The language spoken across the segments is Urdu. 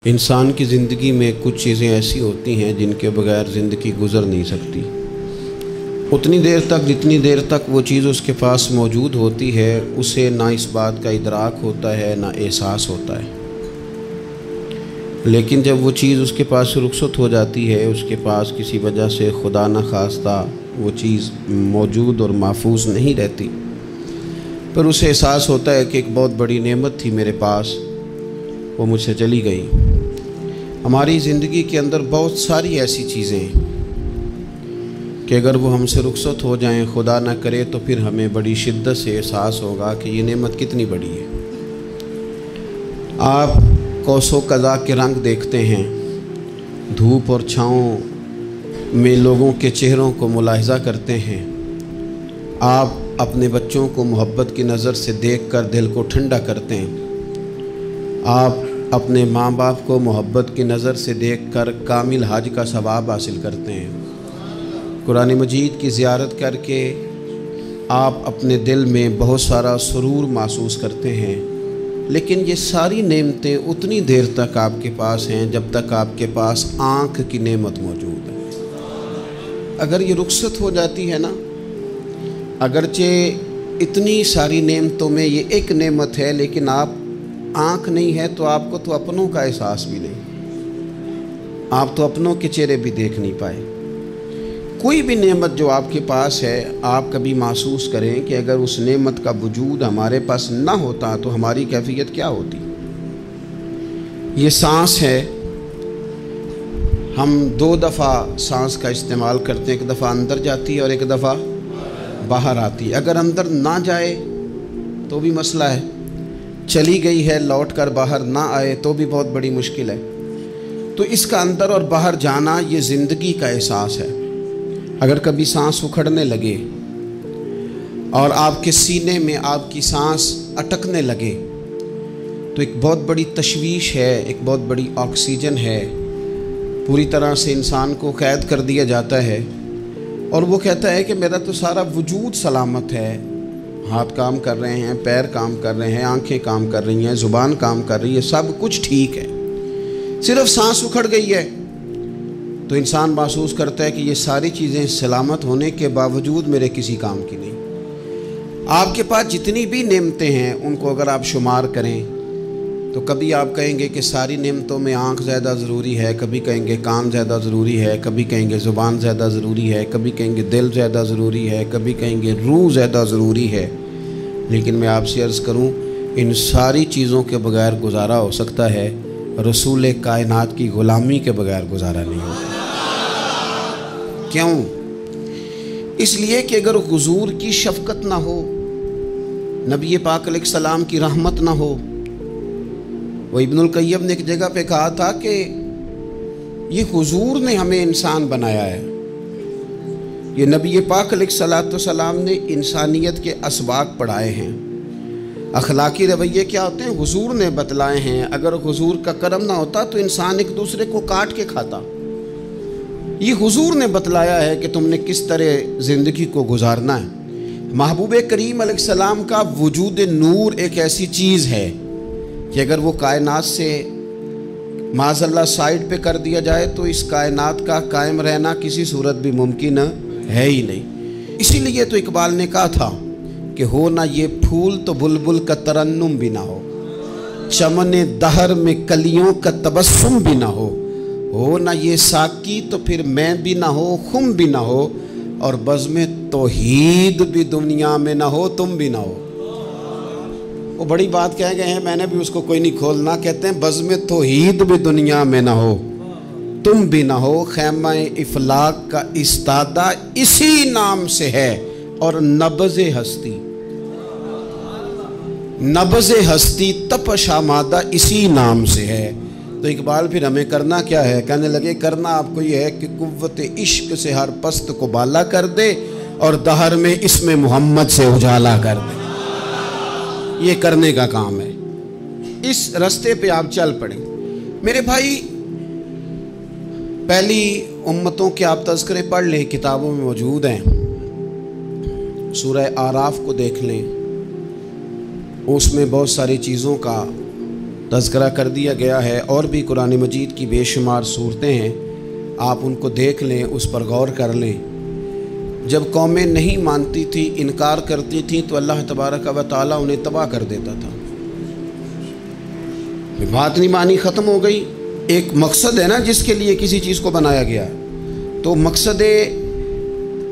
انسان کی زندگی میں کچھ چیزیں ایسی ہوتی ہیں جن کے بغیر زندگی گزر نہیں سکتی۔ اتنی دیر تک جتنی دیر تک وہ چیز اس کے پاس موجود ہوتی ہے اسے نہ اس بات کا ادراک ہوتا ہے نہ احساس ہوتا ہے، لیکن جب وہ چیز اس کے پاس سے رخصت ہو جاتی ہے، اس کے پاس کسی وجہ سے خدا نہ خواستہ وہ چیز موجود اور محفوظ نہیں رہتی، پر اسے احساس ہوتا ہے کہ ایک بہت بڑی نعمت تھی میرے پاس، وہ مجھ سے چلی گئی۔ ہماری زندگی کے اندر بہت ساری ایسی چیزیں ہیں کہ اگر وہ ہم سے رخصت ہو جائیں، خدا نہ کرے، تو پھر ہمیں بڑی شدت سے احساس ہوگا کہ یہ نعمت کتنی بڑی ہے۔ آپ قوس و قزح کے رنگ دیکھتے ہیں، دھوپ اور چھاؤں میں لوگوں کے چہروں کو ملاحظہ کرتے ہیں، آپ اپنے بچوں کو محبت کی نظر سے دیکھ کر دل کو ٹھنڈا کرتے ہیں، آپ اپنے ماں باپ کو محبت کی نظر سے دیکھ کر کامل حج کا ثواب حاصل کرتے ہیں، قرآن مجید کی زیارت کر کے آپ اپنے دل میں بہت سارا سرور محسوس کرتے ہیں، لیکن یہ ساری نعمتیں اتنی دیر تک آپ کے پاس ہیں جب تک آپ کے پاس آنکھ کی نعمت موجود ہے۔ اگر یہ رخصت ہو جاتی ہے نا، اگرچہ اتنی ساری نعمتوں میں یہ ایک نعمت ہے، لیکن آپ آنکھ نہیں ہے تو آپ کو تو اپنوں کا احساس بھی نہیں، آپ تو اپنوں کے چہرے بھی دیکھ نہیں پائے۔ کوئی بھی نعمت جو آپ کے پاس ہے، آپ کبھی محسوس کریں کہ اگر اس نعمت کا وجود ہمارے پاس نہ ہوتا تو ہماری کیفیت کیا ہوتی۔ یہ سانس ہے، ہم دو دفعہ سانس کا استعمال کرتے ہیں، ایک دفعہ اندر جاتی ہے اور ایک دفعہ باہر آتی ہے۔ اگر اندر نہ جائے تو بھی مسئلہ ہے، چلی گئی ہے لوٹ کر باہر نہ آئے تو بھی بہت بڑی مشکل ہے۔ تو اس کا اندر اور باہر جانا یہ زندگی کا احساس ہے۔ اگر کبھی سانس اکھڑنے لگے اور آپ کے سینے میں آپ کی سانس اٹکنے لگے تو ایک بہت بڑی تشویش ہے، ایک بہت بڑی آکسیجن ہے، پوری طرح سے انسان کو قید کر دیا جاتا ہے، اور وہ کہتا ہے کہ میرا تو سارا وجود سلامت ہے، ہاتھ کام کر رہے ہیں، پیر کام کر رہے ہیں، آنکھیں کام کر رہی ہیں، زبان کام کر رہی ہے، سب کچھ ٹھیک ہے، صرف سانس اکھڑ گئی ہے تو انسان محسوس کرتا ہے کہ یہ ساری چیزیں سلامت ہونے کے باوجود میرے کسی کام کی نہیں۔ آپ کے پاس جتنی بھی نعمتیں ہیں ان کو اگر آپ شمار کریں تو کبھی آپ کہیں گے کہ ساری نعمتوں میں آنکھ زیادہ ضروری ہے، کبھی کہیں گے کان زیادہ ضروری ہے، کبھی کہیں گے زبان زیادہ ضروری ہے، کبھی کہیں گے دل زیادہ ضروری ہے، کبھی کہیں گے روح زیادہ ضروری ہے، لیکن میں آپ سے عرض کروں ان ساری چیزوں کے بغیر گزارا ہو سکتا ہے، رسول کائنات کی غلامی کے بغیر گزارا نہیں ہوتا۔ کیوں؟ اس لیے کہ اگر حضور کی شفقت نہ ہو، نبی پاک علیہ السلام کی رحمت نہ ہو، وہ ابن القیم نے ایک جگہ پہ کہا تھا کہ یہ حضور نے ہمیں انسان بنایا ہے، یہ نبی پاک علیہ السلام نے انسانیت کے اسباق پڑھائے ہیں، اخلاقی رویے کیا ہوتے ہیں حضور نے بتلائے ہیں، اگر حضور کا کرم نہ ہوتا تو انسان ایک دوسرے کو کاٹ کے کھاتا۔ یہ حضور نے بتلایا ہے کہ تم نے کس طرح زندگی کو گزارنا ہے۔ محبوب کریم علیہ السلام کا وجود نور ایک ایسی چیز ہے کہ اگر وہ کائنات سے معاذ اللہ سائڈ پہ کر دیا جائے تو اس کائنات کا قائم رہنا کسی صورت بھی ممکن ہے ہی نہیں۔ اسی لیے تو اقبال نے کہا تھا کہ ہو نہ یہ پھول تو بلبل کا ترنم بھی نہ ہو، چمن دہر میں کلیوں کا تبسم بھی نہ ہو نہ یہ ساقی تو پھر میں بھی نہ ہو، خم بھی نہ ہو، اور بزم توحید بھی دنیا میں نہ ہو، تم بھی نہ ہو۔ وہ بڑی بات کہہ گئے ہیں، میں نے بھی اس کو کوئی نہیں کھولنا، کہتے ہیں بزم توحید بھی دنیا میں نہ ہو، تم بھی نہ ہو، خیمہ افلاق کا استادہ اسی نام سے ہے، اور نبض ہستی تپش آمادہ اسی نام سے ہے۔ تو اقبال پھر ہمیں کرنا کیا ہے؟ کہنے لگے کرنا آپ کو یہ ہے کہ قوت عشق سے ہر پست کو بالا کر دے اور دہر میں اسم محمد سے اجالا کر دے، یہ کرنے کا کام ہے۔ اس رستے پہ آپ چل پڑیں میرے بھائی۔ پہلی امتوں کے آپ تذکرے پڑھ لیں، کتابوں میں موجود ہیں، سورہ آراف کو دیکھ لیں، اس میں بہت ساری چیزوں کا تذکرہ کر دیا گیا ہے، اور بھی قرآن مجید کی بے شمار صورتیں ہیں، آپ ان کو دیکھ لیں، اس پر غور کر لیں۔ جب قومیں نہیں مانتی تھی، انکار کرتی تھیں، تو اللہ تبارک و تعالیٰ انہیں تباہ کر دیتا تھا۔ بات نہیں مانی، ختم ہو گئی۔ ایک مقصد ہے نا جس کے لیے کسی چیز کو بنایا گیا، تو مقصد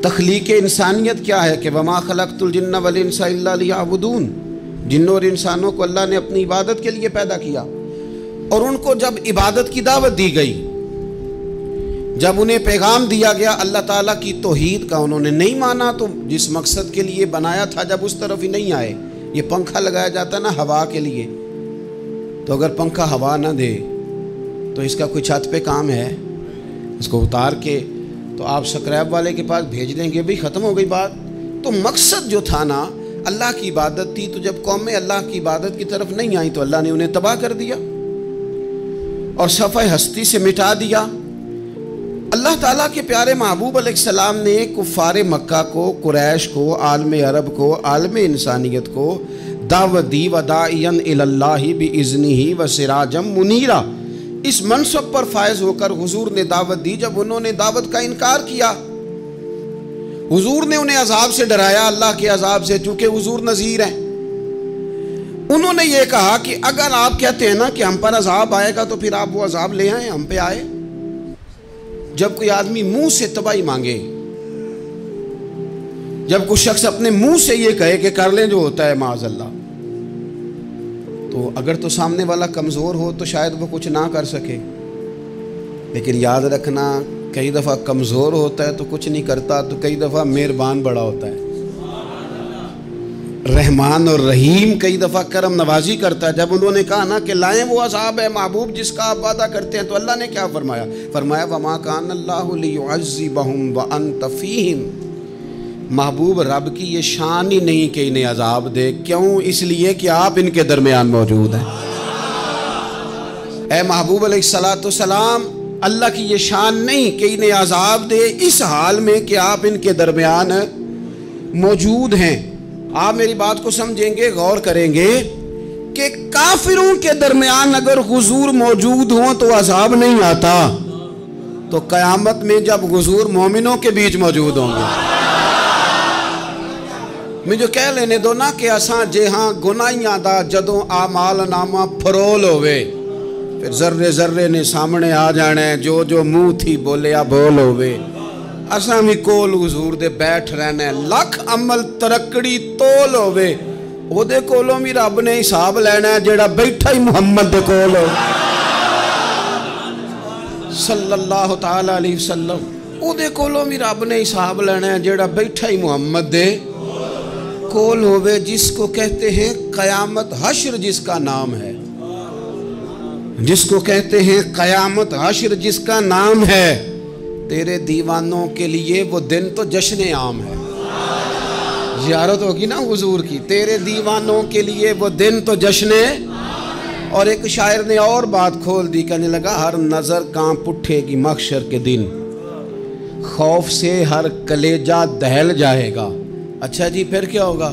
تخلیق انسانیت کیا ہے کہ وما خلقت الجن والانس الا لیعبدون، جنوں اور انسانوں کو اللہ نے اپنی عبادت کے لیے پیدا کیا، اور ان کو جب عبادت کی دعوت دی گئی، جب انہیں پیغام دیا گیا اللہ تعالیٰ کی توحید کا، انہوں نے نہیں مانا، تو جس مقصد کے لیے بنایا تھا جب اس طرف ہی نہیں آئے۔ یہ پنکھا لگایا جاتا ہے نا ہوا کے لیے، تو اگر پنکھا ہوا نہ دے تو اس کا کوئی چھت پہ کام ہے؟ اس کو اتار کے تو آپ سکریپ والے کے پاس بھیج دیں گے، بھی ختم ہو گئی بات۔ تو مقصد جو تھا نا اللہ کی عبادت تھی، تو جب قومیں اللہ کی عبادت کی طرف نہیں آئیں تو اللہ نے انہیں تباہ کر دیا اور صفحہ ہستی سے مٹا دیا۔ اللہ تعالیٰ کے پیارے محبوب علیہ السلام نے کفار مکہ کو، قریش کو، عالم عرب کو، عالم انسانیت کو دعوت دی، وداعیاً الی اللہ بإذنہ وسراجا منیرا۔ اس منصب پر فائز ہو کر حضور نے دعوت دی۔ جب انہوں نے دعوت کا انکار کیا، حضور نے انہیں عذاب سے ڈرایا، اللہ کے عذاب سے، چونکہ حضور نذیر ہیں۔ انہوں نے یہ کہا کہ اگر آپ کہتے ہیں نا کہ ہم پر عذاب آئے گا تو پھر آپ وہ عذاب لے آئیں، ہم پہ آئے۔ جب کوئی آدمی منہ سے تباہی مانگے، جب کوئی شخص اپنے منہ سے یہ کہے کہ کر لیں جو ہوتا ہے معاذ اللہ، تو اگر تو سامنے والا کمزور ہو تو شاید وہ کچھ نہ کر سکے، لیکن یاد رکھنا کئی دفعہ کمزور ہوتا ہے تو کچھ نہیں کرتا، تو کئی دفعہ مہربان بڑا ہوتا ہے، رحمان اور رحیم کئی دفعہ کرم نوازی کرتا ہے۔ جب انہوں نے کہا نا کہ لائیں وہ عذاب ہے محبوب جس کا آپ وعدہ کرتے ہیں، تو اللہ نے کیا فرمایا؟ فرمایا وما کان اللہ لیعذبہم وانت فیہم۔ محبوب رب کی یہ شان ہی نہیں کہ انہیں عذاب دے، کیوں؟ اس لیے کہ آپ ان کے درمیان موجود ہیں۔ اے محبوب علیہ الصلوۃ والسلام، اللہ کی یہ شان نہیں کہ انہیں عذاب دے اس حال میں کہ آپ ان کے درمیان موجود ہیں۔ آپ میری بات کو سمجھیں گے، غور کریں گے کہ کافروں کے درمیان اگر حضور موجود ہوں تو عذاب نہیں آتا، تو قیامت میں جب حضور مومنوں کے بیچ موجود ہوں گے، مجھے کہہ لینے دو نا کہ اساں جے ہاں گناہیاں دا جدوں اعمال نامہ پھرول ہوئے، پھر ذرے ذرے نے سامنے آ جانا ہے، جو جو منہ تھی بولیا بول ہوئے، اساں بھی کول حضور دے بیٹھ رہنا ہے، لکھ عمل ترکڑی تول ہوئے، او دے کولوں بھی رب نے حساب لینا ہے جیڑا بیٹھا ہی محمد دے کول ہو صلی اللہ تعالی علیہ وسلم، او دے کولوں بھی رب نے حساب لینا ہے جیڑا بیٹھا ہی محمد دے کول ہوئے، جس کو کہتے ہیں قیامت حشر، جس کا نام ہے، جس کو کہتے ہیں قیامت حشر، جس کا نام ہے۔ تیرے دیوانوں کے لیے وہ دن تو جشن عام ہے، زیارت ہوگی نا حضور کی، تیرے دیوانوں کے لیے وہ دن تو جشن۔ اور ایک شاعر نے اور بات کھول دی، کہنے لگا ہر نظر کانپ اٹھے گی محشر کے دن، خوف سے ہر کلیجہ دہل جائے گا۔ اچھا جی پھر کیا ہوگا؟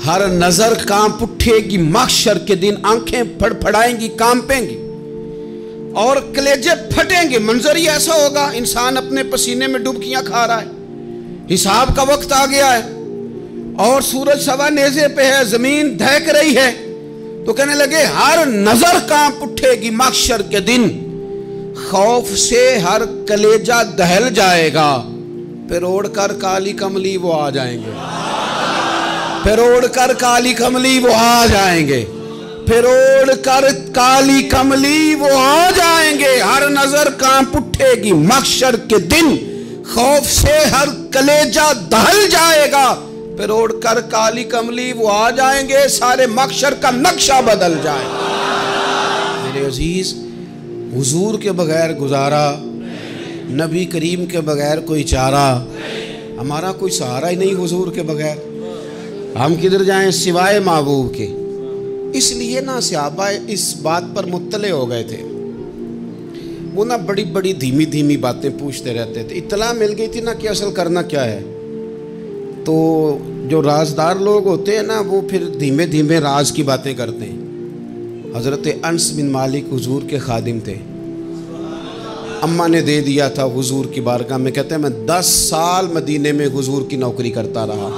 ہر نظر کانپ اٹھے گی محشر کے دن، آنکھیں پھڑ پھڑائیں گی، کانپیں گی اور کلیجے پھٹیں گے۔ منظر ہی ایسا ہوگا، انسان اپنے پسینے میں ڈبکیاں کھا رہا ہے، حساب کا وقت آ گیا ہے اور سورج سوا نیزے پہ ہے، زمین دہک رہی ہے، تو کہنے لگے ہر نظر کانپ اٹھے گی محشر کے دن، خوف سے ہر کلیجہ دہل جائے گا، پھر اوڑھ کر کالی کملی وہ آ جائیں گے، پھر اوڑھ کر کالی کملی وہ آ جائیں گے، پھر اوڑھ کر کالی کملی وہ آ جائیں گے، ہر نظر کانپ اٹھے گی محشر کے دن، خوف سے ہر کلیجہ دہل جائے گا، پھر اوڑھ کر کالی کملی وہ آ جائیں گے، سارے محشر کا نقشہ بدل جائے گا۔ میرے عزیز، حضور کے بغیر گزارا، نبی کریم کے بغیر کوئی چارہ، ہمارا کوئی سہارا ہی نہیں حضور کے بغیر، ہم کدھر جائیں سوائے محبوب کے۔ اس لیے نا صحابہ اس بات پر مطلع ہو گئے تھے، وہ نا بڑی بڑی دھیمی دھیمی باتیں پوچھتے رہتے تھے، اطلاع مل گئی تھی نا کہ اصل کرنا کیا ہے۔ تو جو رازدار لوگ ہوتے ہیں نا وہ پھر دھیمے دھیمے راز کی باتیں کرتے ہیں، حضرت انس بن مالک حضور کے خادم تھے، اماں نے دے دیا تھا حضور کی بارگاہ میں، کہتے ہیں میں 10 سال مدینے میں حضور کی نوکری کرتا رہا،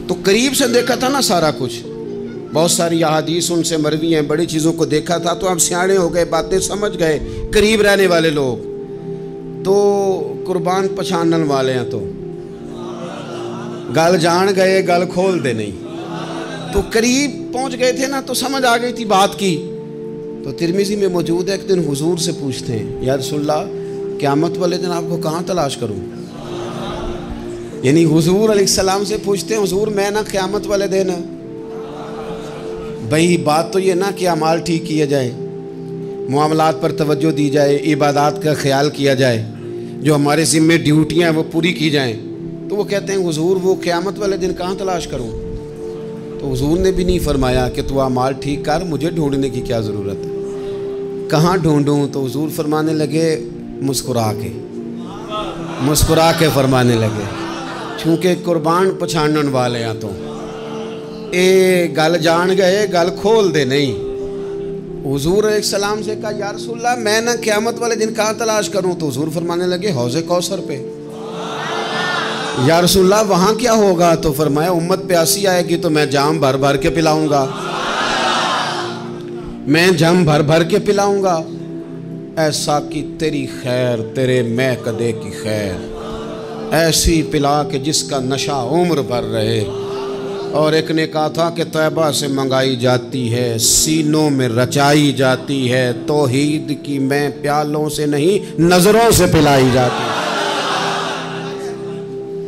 تو قریب سے دیکھا تھا نا سارا کچھ، بہت ساری احادیث ان سے مروی ہیں، بڑی چیزوں کو دیکھا تھا، تو ہم سیانے ہو گئے، باتیں سمجھ گئے، قریب رہنے والے لوگ تو قربان پچھانن والے ہیں، تو گل جان گئے گل کھول دے نہیں، تو قریب پہنچ گئے تھے نا، تو سمجھ آ گئی تھی بات کی۔ تو ترمذی میں موجود ہے، ایک دن حضور سے پوچھتے ہیں یا رسول اللہ قیامت والے دن آپ کو کہاں تلاش کروں؟ یعنی حضور علیہ السلام سے پوچھتے ہیں حضور میں نا قیامت والے دن، بھئی بات تو یہ نا کہ اعمال ٹھیک کیا جائے، معاملات پر توجہ دی جائے، عبادات کا خیال کیا جائے، جو ہمارے ذمہ ڈیوٹیاں ہیں وہ پوری کی جائیں، تو وہ کہتے ہیں حضور وہ قیامت والے دن کہاں تلاش کروں؟ تو حضور نے بھی نہیں فرمایا کہ تو اعمال ٹھیک کر، مجھے ڈھونڈنے کی کیا ضرورت ہے، کہاں ڈھونڈوں؟ تو حضور فرمانے لگے مسکرا کے فرمانے لگے، چونکہ قربان پچھانن والے ہیں، تو اے گل جان گئے گل کھول دے نہیں۔ حضور علیہ السلام سے کہا یا رسول اللہ میں نہ قیامت والے دن کہاں تلاش کروں؟ تو حضور فرمانے لگے حوض کوثر پہ۔ یا رسول اللہ وہاں کیا ہوگا؟ تو فرمایا امت پیاسی آئے گی تو میں جام بھر بھر کے پلاؤں گا، میں جام بھر بھر کے پلاؤں گا، ایسا کہ تیری خیر تیرے میں کدے کی خیر، ایسی پلا کہ جس کا نشہ عمر بھر رہے۔ اور ایک نے کہا تھا کہ طیبہ سے منگائی جاتی ہے، سینوں میں رچائی جاتی ہے، توحید کی میں پیالوں سے نہیں نظروں سے پلائی جاتی ہے۔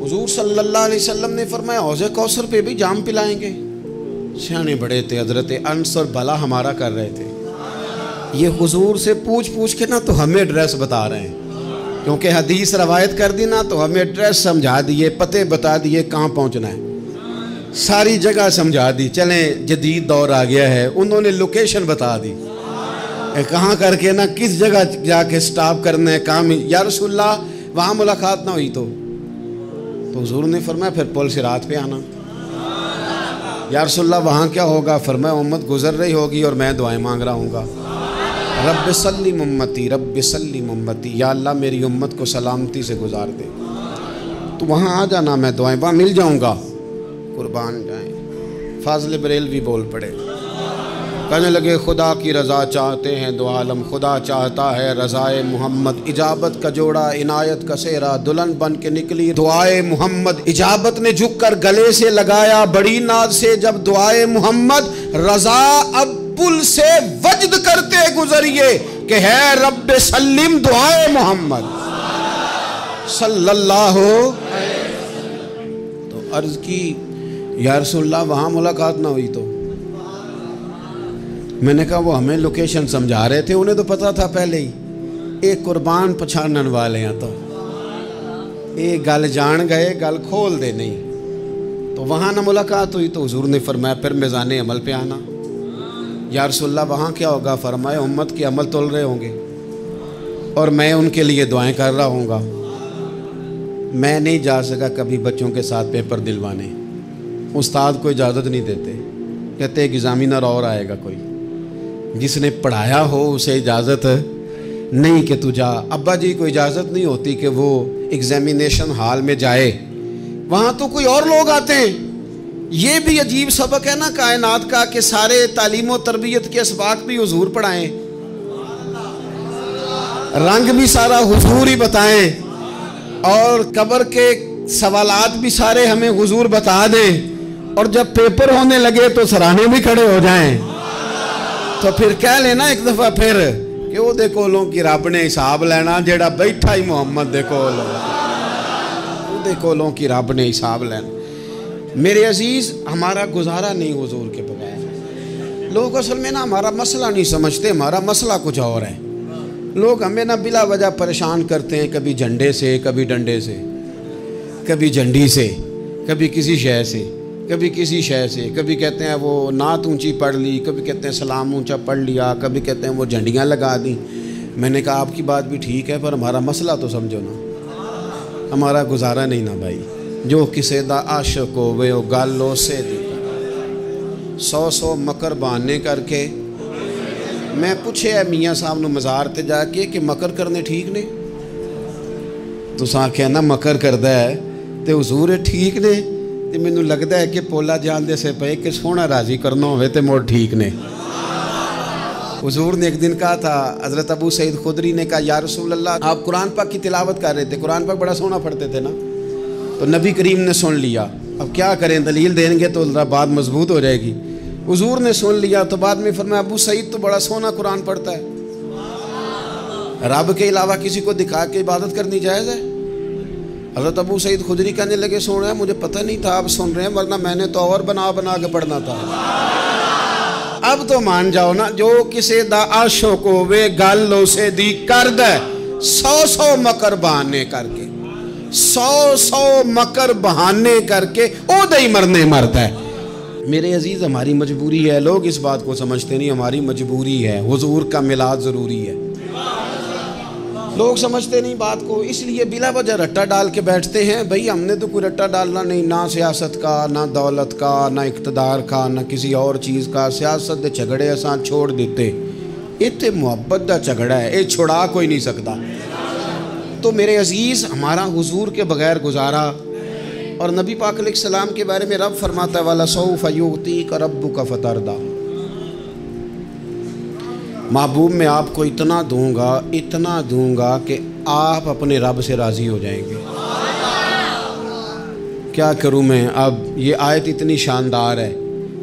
حضور صلی اللہ علیہ وسلم نے فرمایا حوض کوثر پہ بھی جام پلائیں گے؟ سیانے بڑے تھے حضرت انس اور بھلا ہمارا کر رہے تھے، یہ حضور سے پوچھ کے نا تو ہمیں ایڈریس بتا رہے ہیں، کیونکہ حدیث روایت کر دی نا تو ہمیں ایڈریس سمجھا دیے، پتے بتا دیے کہاں پہنچنا ہے، ساری جگہ سمجھا دی۔ چلیں جدید دور آ گیا ہے، انہوں نے لوکیشن بتا دی کہاں کر کے نا کس جگہ جا کے سٹاپ کرنا ہے کام۔ یا رسول اللہ وہاں ملاقات نہ ہوئی تو حضور نے فرمایا پھر پل صراط پہ آنا۔ یا رسول اللہ وہاں کیا ہوگا؟ فرمایا امت گزر رہی ہوگی اور میں دعائیں مانگ رہا ہوں گا، رب سلم امتی رب سلم امتی، یا اللہ میری امت کو سلامتی سے گزار دے، تو وہاں آ جانا، میں دعائیں وہاں مل جاؤں گا، قربان جائیں۔ فاضل بریلوی بول پڑے، کہنے لگے خدا کی رضا چاہتے ہیں دو عالم، خدا چاہتا ہے رضائے محمد، اجابت کا جوڑا عنایت کا سہرا، دلہن بن کے نکلی دعائے محمد، اجابت نے جھک کر گلے سے لگایا بڑی ناز سے جب دعائے محمد، رضا اب پل سے وجد کرتے گزریے کہ ہے رب سلم دعائے محمد صلی اللہ تو عرض کی یا رسول اللہ وہاں ملاقات نہ ہوئی تو؟ میں نے کہا وہ ہمیں لوکیشن سمجھا رہے تھے، انہیں تو پتا تھا پہلے ہی، ایک قربان پچھانن والے ہیں، تو ایک گل جان گئے گل کھول دے نہیں، تو وہاں نہ ملاقات ہوئی تو حضور نے فرمایا پھر میزان عمل پہ آنا۔ یا رسول اللہ وہاں کیا ہوگا؟ فرمایا امت کے عمل تول رہے ہوں گے اور میں ان کے لیے دعائیں کر رہا ہوں گا۔ میں نہیں جا سکا کبھی بچوں کے ساتھ پیپر دلوانے، استاد کو اجازت نہیں دیتے، کہتے ایگزامینر اور آئے گا کوئی، جس نے پڑھایا ہو اسے اجازت نہیں کہ تو جا۔ ابا جی کو اجازت نہیں ہوتی کہ وہ ایگزامینیشن ہال میں جائے، وہاں تو کوئی اور لوگ آتے ہیں۔ یہ بھی عجیب سبق ہے نا کائنات کا کہ سارے تعلیم و تربیت کے اسباق بھی حضور پڑھائیں، رنگ بھی سارا حضور ہی بتائیں، اور قبر کے سوالات بھی سارے ہمیں حضور بتا دیں، اور جب پیپر ہونے لگے تو سرانے بھی کھڑے ہو جائیں، تو پھر کہہ لینا ایک دفعہ پھر کہ وہ دے کولوں کی رب نے حساب لینا، جیڑا بیٹھا ہی محمد دے کولوں، وہ دے کولوں کی رب نے حساب لینا۔ میرے عزیز ہمارا گزارا نہیں حضور کے بغیر۔ لوگ اصل میں نا ہمارا مسئلہ نہیں سمجھتے، ہمارا مسئلہ کچھ اور ہے۔ لوگ ہمیں نا بلا وجہ پریشان کرتے ہیں، کبھی جھنڈے سے، کبھی ڈنڈے سے، کبھی جھنڈی سے، کبھی کسی شے سے، کبھی کسی شے سے، کبھی کہتے ہیں وہ نعت اونچی پڑھ لی، کبھی کہتے ہیں سلام اونچا پڑھ لیا، کبھی کہتے ہیں وہ جھنڈیاں لگا دیں۔ میں نے کہا آپ کی بات بھی ٹھیک ہے پر ہمارا مسئلہ تو سمجھو نا، ہمارا گزارا نہیں نا بھائی۔ جو کسے دا عاشق ہوئے وہ گالو سے دی 100 مکر بہانے کر کے میں پوچھے ہے میاں صاحب نو مزار تے جا کے کہ مکر کرنے ٹھیک نے؟ تساں آکھیا نا مکر کردا ہے تے حضور ٹھیک نے؟ تے مینوں لگدا ہے کہ پولا جان دے سے پے کہ سونا راضی کرنا ہوئے تے موڑ ٹھیک نے۔ حضور نے ایک دن کہا تھا، حضرت ابو سعید خدری نے کہا یا رسول اللہ آپ قرآن پاک کی تلاوت کر رہے تھے، قرآن پاک بڑا سونا پڑھتے تھے نا؟ تو نبی کریم نے سن لیا، اب کیا کریں دلیل دیں گے تو بات مضبوط ہو جائے گی۔ حضور نے سن لیا تو بعد میں فرمایا ابو سعید تو بڑا سونا قرآن پڑھتا ہے، رب کے علاوہ کسی کو دکھا کے عبادت کرنی جائز ہے؟ حضرت ابو سعید خدری کہنے لگے سن رہے ہیں، مجھے پتہ نہیں تھا آپ سن رہے ہیں، ورنہ میں نے تو اور بنا کے پڑھنا تھا۔ اب تو مان جاؤ نا، جو کسی دا عاشق ہوئے گل اسے دی کرد ہے 100 مکر بہانے کر کے، 100 مکر بہانے کر کے او دے ہی مرنے مرد ہے۔ میرے عزیز ہماری مجبوری ہے، لوگ اس بات کو سمجھتے نہیں، ہماری مجبوری ہے، حضور کا میلاد ضروری ہے۔ لوگ سمجھتے نہیں بات کو، اس لیے بلا وجہ رٹا ڈال کے بیٹھتے ہیں۔ بھئی ہم نے تو کوئی رٹا ڈالنا نہیں، نہ سیاست کا، نہ دولت کا، نہ اقتدار کا، نہ کسی اور چیز کا۔ سیاست دے جھگڑے اساں چھوڑ دیتے، ایتھے محبت دا جھگڑا ہے، یہ چھڑا کوئی نہیں سکتا۔ تو میرے عزیز ہمارا حضور کے بغیر گزارا، اور نبی پاک علیہ السلام کے بارے میں رب فرماتا ہے وَلَسَوْفَ يُعْطِيكَ رَبُّكَ فَتَرْضَىٰ، محبوب میں آپ کو اتنا دوں گا کہ آپ اپنے رب سے راضی ہو جائیں گے۔ کیا کروں میں؟ اب یہ آیت اتنی شاندار ہے۔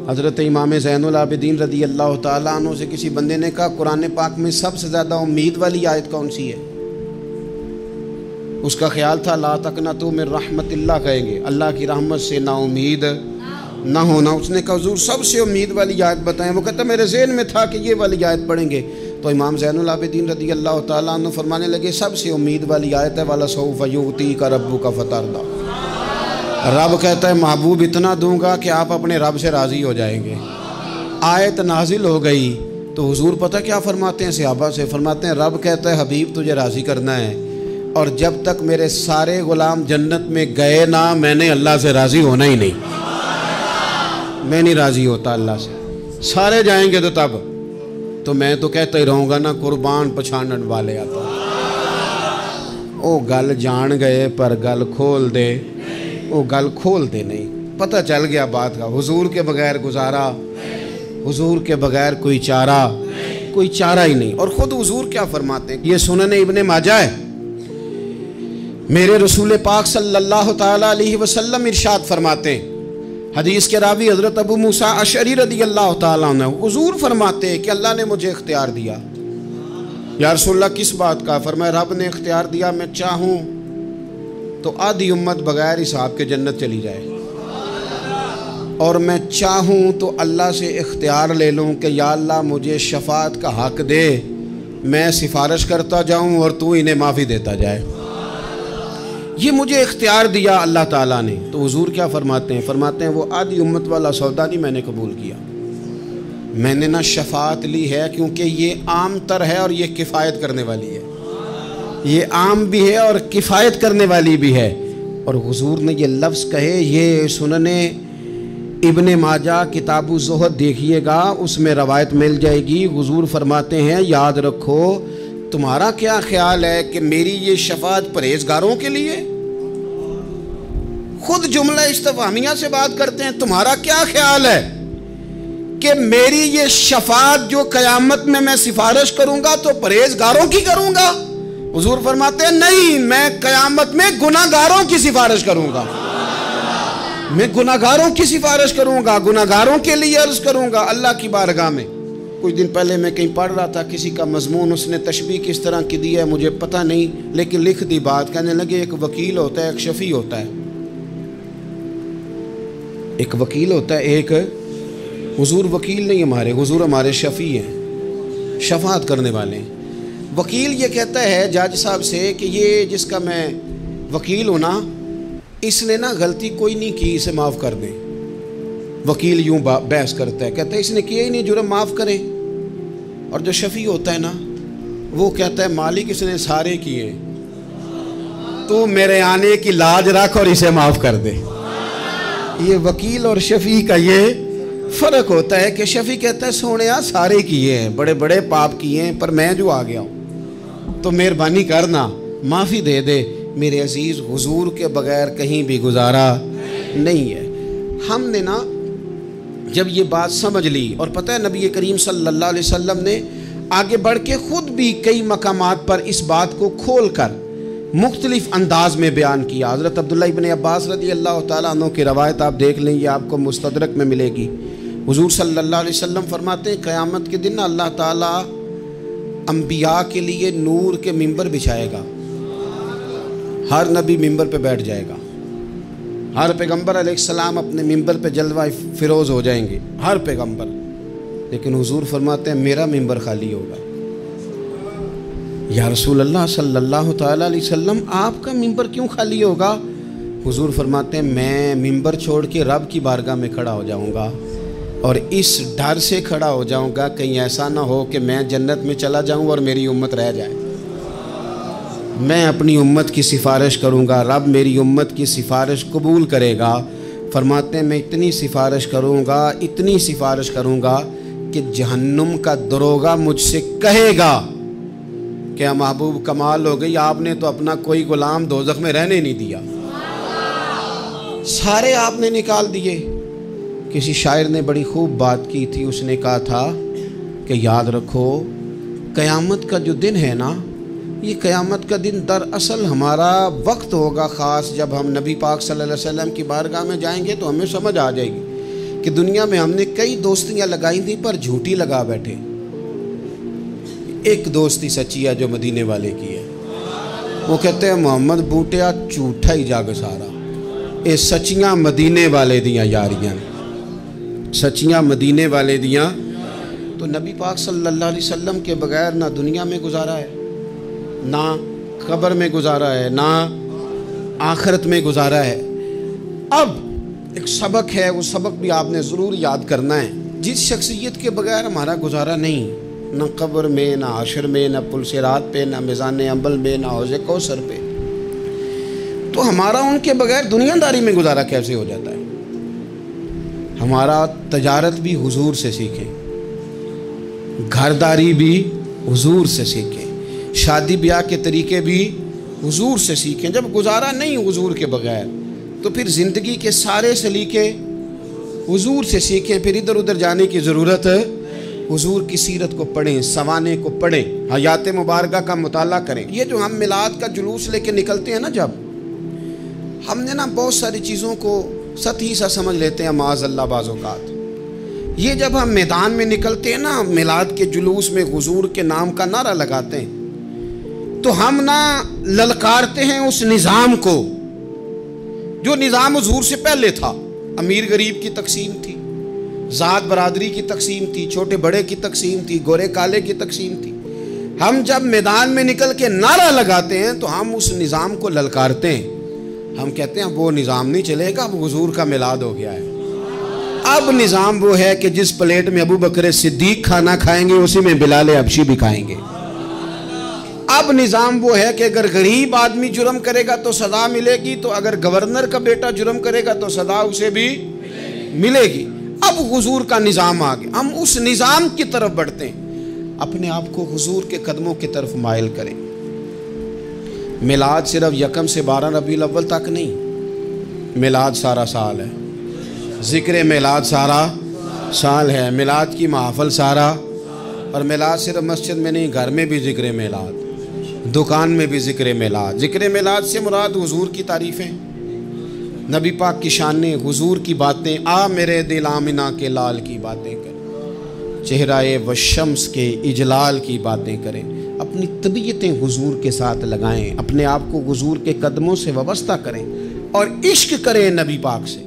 حضرت امام زین العابدین رضی اللہ تعالیٰ عنہ سے کسی بندے نے کہا قرآن پاک میں سب سے زیادہ امید والی آیت کون سی ہے؟ اس کا خیال تھا لا تقنطوا من رحمت اللہ کہیں گے، اللہ کی رحمت سے نا امید نہ ہونا۔ اس نے کہا حضور سب سے امید والی آیت بتائیں۔ وہ کہتا میرے ذہن میں تھا کہ یہ والی آیت پڑھیں گے۔ تو امام زین العابدین رضی اللہ تعالیٰ عنہ فرمانے لگے سب سے امید والی آیت ہے وَلَسَوْفَ يُعْطِيكَ رَبُّكَ فَتَرْضَىٰ، رب کہتا ہے محبوب اتنا دوں گا کہ آپ اپنے رب سے راضی ہو جائیں گے۔ آیت نازل ہو گئی تو حضور پتہ کیا فرماتے ہیں صحابہ سے؟ فرماتے ہیں رب کہتا ہے حبیب تجھے راضی کرنا ہے، اور جب تک میرے سارے غلام جنت میں گئے نہ میں نے اللہ سے راضی ہونا ہی نہیں، میں نہیں راضی ہوتا اللہ سے۔ سارے جائیں گے تو تب تو میں تو کہتا ہی رہوں گا نا قربان پچھانن والے آتا۔ او گل جان گئے پر گل کھول دے، او گل کھول دے نہیں، پتہ چل گیا بات کا۔ حضور کے بغیر گزارا، حضور کے بغیر کوئی چارہ ہی نہیں۔ اور خود حضور کیا فرماتے ہیں؟ یہ سنن ابن ماجہ ہے، میرے رسول پاک صلی اللہ تعالیٰ علیہ وسلم ارشاد فرماتے ہیں، حدیث کے راوی حضرت ابو موسیٰ اشعری رضی اللہ تعالیٰ عنہ، حضور فرماتے ہیں کہ اللہ نے مجھے اختیار دیا۔ یا رسول اللہ کس بات کا؟ فرمایا رب نے اختیار دیا میں چاہوں تو آدھی امت بغیر حساب کے جنت چلی جائے، اور میں چاہوں تو اللہ سے اختیار لے لوں کہ یا اللہ مجھے شفاعت کا حق دے، میں سفارش کرتا جاؤں اور تو انہیں معافی دیتا جائے۔ یہ مجھے اختیار دیا اللہ تعالیٰ نے۔ تو حضور کیا فرماتے ہیں؟ فرماتے ہیں وہ آدھی امت والا سودا نہیں میں نے قبول کیا، میں نے نہ شفاعت لی ہے کیونکہ یہ عام تر ہے اور یہ کفایت کرنے والی ہے، یہ عام بھی ہے اور کفایت کرنے والی بھی ہے۔ اور حضور نے یہ لفظ کہے، یہ سنن ابن ماجہ کتاب الزہد دیکھیے گا، اس میں روایت مل جائے گی۔ حضور فرماتے ہیں یاد رکھو تمہارا کیا خیال ہے کہ میری یہ شفاعت پرہیزگاروں کے لیے؟ خود جملہ استفہامیہ سے بات کرتے ہیں، تمہارا کیا خیال ہے کہ میری یہ شفاعت جو قیامت میں سفارش کروں گا تو پرہیزگاروں کی کروں گا؟ حضور فرماتے ہیں نہیں، میں قیامت میں گناہگاروں کی سفارش کروں گا، میں گناہگاروں کی سفارش کروں گا، گناہگاروں کے لیے عرض کروں گا اللہ کی بارگاہ میں۔ کچھ دن پہلے میں کہیں پڑھ رہا تھا کسی کا مضمون، اس نے تشبیہ کس طرح کی دی ہے مجھے پتہ نہیں، لیکن لکھ دی بات، کہنے لگے ایک وکیل ہوتا ہے ایک شفیع ہوتا ہے، ایک وکیل ہوتا ہے ایک، حضور وکیل نہیں ہمارے، حضور ہمارے شفیع ہیں، شفاعت کرنے والے ہیں۔ وکیل یہ کہتا ہے جج صاحب سے کہ یہ جس کا میں وکیل ہوں نا اس نے نا غلطی کوئی نہیں کی، اسے معاف کر دیں۔ وکیل یوں بحث کرتا ہے، کہتا ہے اس نے کیا ہی نہیں، جرم معاف کریں۔ اور جو شفیع ہوتا ہے نا وہ کہتا ہے مالک اس نے سارے کیے، تو میرے آنے کی لاج رکھ اور اسے معاف کر دے۔ یہ وکیل اور شفیع کا یہ فرق ہوتا ہے کہ شفیع کہتا ہے سونیا سارے کیے ہیں، بڑے بڑے پاپ کیے ہیں، پر میں جو آ گیا ہوں تو مہربانی کرنا معافی دے دے۔ میرے عزیز، حضور کے بغیر کہیں بھی گزارا نہیں ہے۔ ہم نے نا جب یہ بات سمجھ لی، اور پتہ ہے نبی کریم صلی اللہ علیہ وسلم نے آگے بڑھ کے خود بھی کئی مقامات پر اس بات کو کھول کر مختلف انداز میں بیان کیا۔ حضرت عبداللہ ابن عباس رضی اللہ تعالیٰ عنہ کی روایت آپ دیکھ لیں، یہ آپ کو مستدرک میں ملے گی۔ حضور صلی اللہ علیہ وسلم فرماتے ہیں قیامت کے دن اللہ تعالیٰ انبیاء کے لیے نور کے ممبر بچھائے گا، ہر نبی ممبر پہ بیٹھ جائے گا، ہر پیغمبر علیہ السلام اپنے ممبر پہ جلوہ فروز ہو جائیں گے، ہر پیغمبر۔ لیکن حضور فرماتے ہیں میرا ممبر خالی ہوگا۔ یا رسول اللہ صلی اللہ تعالیٰ علیہ وسلم آپ کا ممبر کیوں خالی ہوگا؟ حضور فرماتے ہیں میں ممبر چھوڑ کے رب کی بارگاہ میں کھڑا ہو جاؤں گا، اور اس ڈر سے کھڑا ہو جاؤں گا کہیں ایسا نہ ہو کہ میں جنت میں چلا جاؤں اور میری امت رہ جائے۔ میں اپنی امت کی سفارش کروں گا، رب میری امت کی سفارش قبول کرے گا۔ فرماتے ہیں میں اتنی سفارش کروں گا، اتنی سفارش کروں گا کہ جہنم کا دروغہ مجھ سے کہے گا کہ محبوب کمال ہو گئی، آپ نے تو اپنا کوئی غلام دوزخ میں رہنے نہیں دیا، سارے آپ نے نکال دیے۔ کسی شاعر نے بڑی خوب بات کی تھی، اس نے کہا تھا کہ یاد رکھو قیامت کا جو دن ہے نا، یہ قیامت کا دن دراصل ہمارا وقت ہوگا خاص، جب ہم نبی پاک صلی اللہ علیہ وسلم کی بارگاہ میں جائیں گے تو ہمیں سمجھ آ جائے گی کہ دنیا میں ہم نے کئی دوستیاں لگائی تھیں پر جھوٹی لگا بیٹھے، ایک دوستی سچی ہے جو مدینے والے کی ہے۔ وہ کہتے ہیں محمد بوٹیا جھوٹا ہی جاگ سارا، اے سچیاں مدینے والے دیاں یاریاں، سچیاں مدینے والے دیاں۔ تو نبی پاک صلی اللہ علیہ وسلم کے بغیر نہ دنیا میں گزارا ہے، نہ قبر میں گزارا ہے، نہ آخرت میں گزارا ہے۔ اب ایک سبق ہے، وہ سبق بھی آپ نے ضرور یاد کرنا ہے۔ جس شخصیت کے بغیر ہمارا گزارا نہیں، نہ قبر میں، نہ حشر میں، نہ پل صراط پہ، نہ میزان عمل میں، نہ حوض کوثر پہ، تو ہمارا ان کے بغیر دنیا داری میں گزارا کیسے ہو جاتا ہے؟ ہمارا تجارت بھی حضور سے سیکھیں، گھرداری بھی حضور سے سیکھیں، شادی بیاہ کے طریقے بھی حضور سے سیکھیں۔ جب گزارا نہیں حضور کے بغیر تو پھر زندگی کے سارے سلیقے حضور سے سیکھیں۔ پھر ادھر ادھر جانے کی ضرورت ہے، حضور کی سیرت کو پڑھیں، سوانے کو پڑھیں، حیات مبارکہ کا مطالعہ کریں۔ یہ جو ہم میلاد کا جلوس لے کے نکلتے ہیں نا، جب ہم نے نا بہت ساری چیزوں کو سطحی سا سمجھ لیتے ہیں معاذ اللہ بعض اوقات۔ یہ جب ہم میدان میں نکلتے ہیں نا، میلاد کے جلوس میں حضور کے نام کا نعرہ لگاتے ہیں، تو ہم نہ للکارتے ہیں اس نظام کو جو نظام حضور سے پہلے تھا۔ امیر غریب کی تقسیم تھی، ذات برادری کی تقسیم تھی، چھوٹے بڑے کی تقسیم تھی، گورے کالے کی تقسیم تھی۔ ہم جب میدان میں نکل کے نعرہ لگاتے ہیں تو ہم اس نظام کو للکارتے ہیں، ہم کہتے ہیں وہ نظام نہیں چلے گا، اب حضور کا میلاد ہو گیا ہے۔ اب نظام وہ ہے کہ جس پلیٹ میں ابو بکر صدیق کھانا کھائیں گے اسی میں بلال حبشی بھی کھائیں گے۔ اب نظام وہ ہے کہ اگر غریب آدمی جرم کرے گا تو سزا ملے گی، تو اگر گورنر کا بیٹا جرم کرے گا تو سزا اسے بھی ملے گی۔ اب حضور کا نظام آ گیا، ہم اس نظام کی طرف بڑھتے ہیں۔ اپنے آپ کو حضور کے قدموں کی طرف مائل کریں۔ میلاد صرف 1 سے 12 ربیع الاول تک نہیں، میلاد سارا سال ہے، ذکر میلاد سارا سال ہے، میلاد کی محفل سارا، اور میلاد صرف مسجد میں نہیں، گھر میں بھی ذکر میلاد، دکان میں بھی ذکر میلاد۔ ذکر میلاد سے مراد حضور کی تعریفیں، نبی پاک کی شانیں، حضور کی باتیں، آ میرے دل آمنہ کے لال کی باتیں کریں، چہرہ والشمس کے اجلال کی باتیں کریں، اپنی طبیعتیں حضور کے ساتھ لگائیں، اپنے آپ کو حضور کے قدموں سے وابستہ کریں اور عشق کریں نبی پاک سے۔